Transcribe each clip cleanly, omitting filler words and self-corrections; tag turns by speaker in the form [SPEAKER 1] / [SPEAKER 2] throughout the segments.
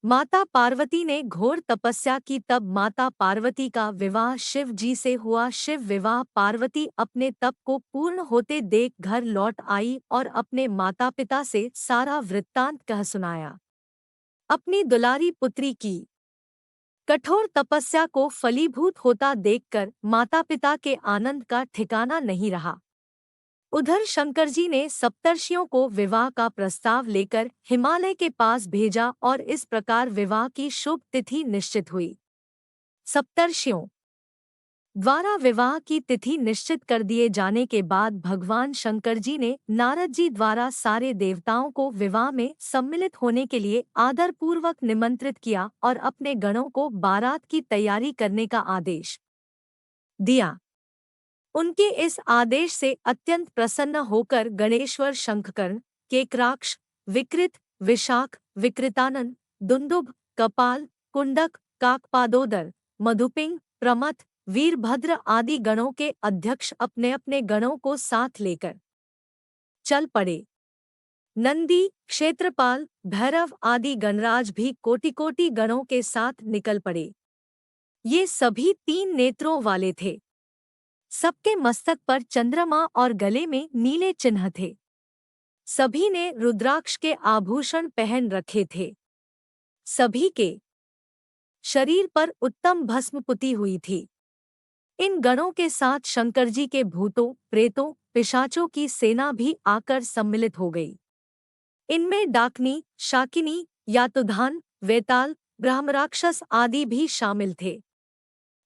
[SPEAKER 1] माता पार्वती ने घोर तपस्या की, तब माता पार्वती का विवाह शिव जी से हुआ। शिव विवाह पार्वती अपने तप को पूर्ण होते देख घर लौट आई और अपने माता पिता से सारा वृत्तांत कह सुनाया। अपनी दुलारी पुत्री की कठोर तपस्या को फलीभूत होता देखकर माता पिता के आनंद का ठिकाना नहीं रहा। उधर शंकर जी ने सप्तर्षियों को विवाह का प्रस्ताव लेकर हिमालय के पास भेजा और इस प्रकार विवाह की शुभ तिथि निश्चित हुई। सप्तर्षियों द्वारा विवाह की तिथि निश्चित कर दिए जाने के बाद भगवान शंकर जी ने नारद जी द्वारा सारे देवताओं को विवाह में सम्मिलित होने के लिए आदरपूर्वक निमंत्रित किया और अपने गणों को बारात की तैयारी करने का आदेश दिया। उनके इस आदेश से अत्यंत प्रसन्न होकर गणेश्वर शंखकर्ण, केकराक्ष, विकृत, विशाख, विकृतानन, दुंदुभ, कपाल, कुंडक, काकपादोदर, मधुपिंग, प्रमथ, वीरभद्र आदि गणों के अध्यक्ष अपने अपने गणों को साथ लेकर चल पड़े। नंदी, क्षेत्रपाल, भैरव आदि गणराज भी कोटि कोटि गणों के साथ निकल पड़े। ये सभी 3 नेत्रों वाले थे। सबके मस्तक पर चंद्रमा और गले में नीले चिन्ह थे। सभी ने रुद्राक्ष के आभूषण पहन रखे थे। सभी के शरीर पर उत्तम भस्म पुती हुई थी। इन गणों के साथ शंकर जी के भूतों, प्रेतों, पिशाचों की सेना भी आकर सम्मिलित हो गई। इनमें डाकनी, शाकिनी, यातुधान, वेताल, ब्रह्मराक्षस आदि भी शामिल थे।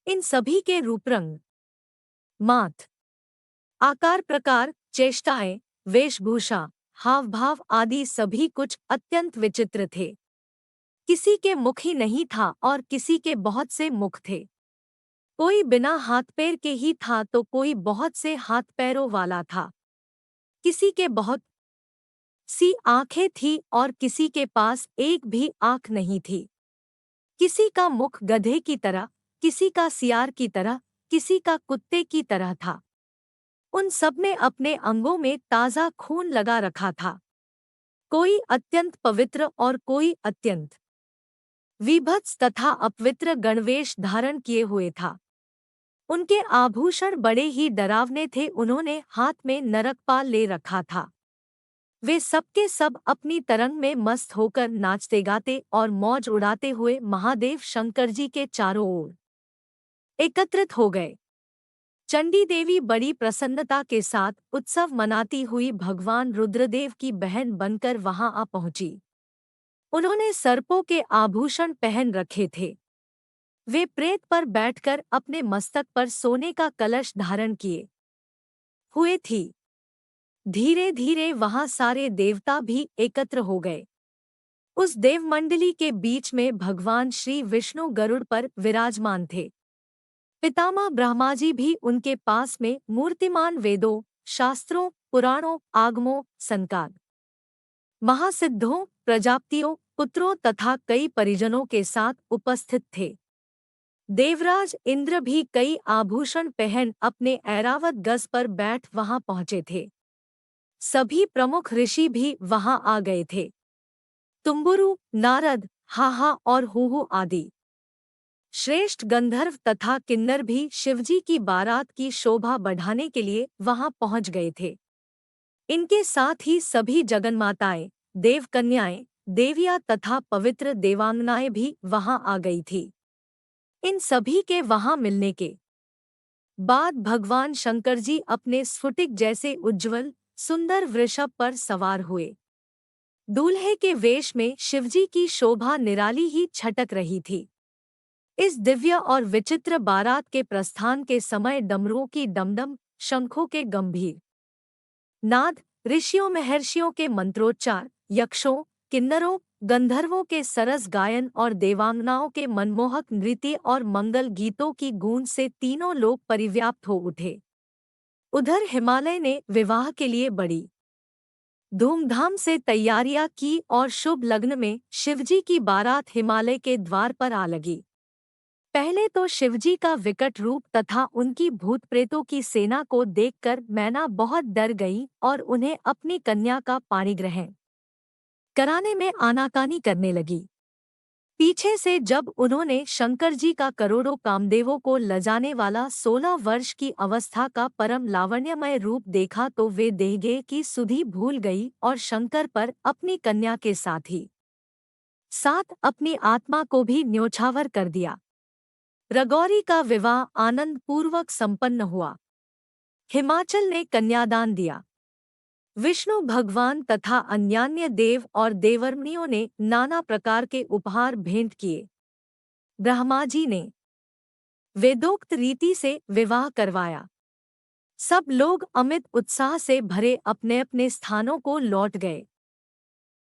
[SPEAKER 1] इन सभी के रूपरंग, माथ, आकार प्रकार, चेष्टाएं, वेशभूषा, हाव भाव आदि सभी कुछ अत्यंत विचित्र थे। किसी के मुख ही नहीं था और किसी के बहुत से मुख थे। कोई बिना हाथ पैर के ही था तो कोई बहुत से हाथ पैरों वाला था। किसी के बहुत सी आंखें थी और किसी के पास एक भी आंख नहीं थी। किसी का मुख गधे की तरह, किसी का सियार की तरह, किसी का कुत्ते की तरह था। उन सब ने अपने अंगों में ताज़ा खून लगा रखा था। कोई अत्यंत पवित्र और कोई अत्यंत विभत्स तथा अपवित्र गणवेश धारण किए हुए था। उनके आभूषण बड़े ही डरावने थे। उन्होंने हाथ में नरकपाल ले रखा था। वे सबके सब अपनी तरंग में मस्त होकर नाचते गाते और मौज उड़ाते हुए महादेव शंकर जी के चारों ओर एकत्रित हो गए। चंडी देवी बड़ी प्रसन्नता के साथ उत्सव मनाती हुई भगवान रुद्रदेव की बहन बनकर वहां आ पहुंची। उन्होंने सर्पों के आभूषण पहन रखे थे। वे प्रेत पर बैठकर अपने मस्तक पर सोने का कलश धारण किए हुए थी। धीरे धीरे वहां सारे देवता भी एकत्र हो गए। उस देवमंडली के बीच में भगवान श्री विष्णु गरुड़ पर विराजमान थे। पितामह ब्रह्माजी भी उनके पास में मूर्तिमान वेदों, शास्त्रों, पुराणों, आगमों, संकाद, महासिद्धों, प्रजापतियों, पुत्रों तथा कई परिजनों के साथ उपस्थित थे। देवराज इंद्र भी कई आभूषण पहन अपने ऐरावत गज पर बैठ वहां पहुंचे थे। सभी प्रमुख ऋषि भी वहां आ गए थे। तुम्बुरु, नारद, हाहा और हूहू आदि श्रेष्ठ गंधर्व तथा किन्नर भी शिवजी की बारात की शोभा बढ़ाने के लिए वहां पहुंच गए थे। इनके साथ ही सभी जगन्माताएं, देवकन्याएं, देवियां तथा पवित्र देवांगनाएं भी वहां आ गई थी। इन सभी के वहां मिलने के बाद भगवान शंकर जी अपने स्फुटिक जैसे उज्ज्वल सुंदर वृषभ पर सवार हुए। दूल्हे के वेश में शिवजी की शोभा निराली ही छटक रही थी। इस दिव्य और विचित्र बारात के प्रस्थान के समय डमरुओं की डमडम, शंखों के गंभीर नाद, ऋषियों महर्षियों के मंत्रोच्चार, यक्षों, किन्नरों, गंधर्वों के सरस गायन और देवांगनाओं के मनमोहक नृत्य और मंगल गीतों की गूंज से तीनों लोग परिव्याप्त हो उठे। उधर हिमालय ने विवाह के लिए बड़ी धूमधाम से तैयारियां की और शुभ लग्न में शिवजी की बारात हिमालय के द्वार पर आ लगी। पहले तो शिवजी का विकट रूप तथा उनकी भूत प्रेतों की सेना को देखकर मैना बहुत डर गई और उन्हें अपनी कन्या का पाणिग्रहण कराने में आनाकानी करने लगी। पीछे से जब उन्होंने शंकर जी का करोड़ों कामदेवों को लजाने वाला 16 वर्ष की अवस्था का परम लावण्यमय रूप देखा तो वे देहगे की सुधि भूल गई और शंकर पर अपनी कन्या के साथ अपनी आत्मा को भी न्योछावर कर दिया। रगौरी का विवाह आनंद पूर्वक संपन्न हुआ। हिमाचल ने कन्यादान दिया। विष्णु भगवान तथा अन्यान्य देव और देवर्षियों ने नाना प्रकार के उपहार भेंट किए। ब्रह्मा जी ने वेदोक्त रीति से विवाह करवाया। सब लोग अमित उत्साह से भरे अपने अपने स्थानों को लौट गए।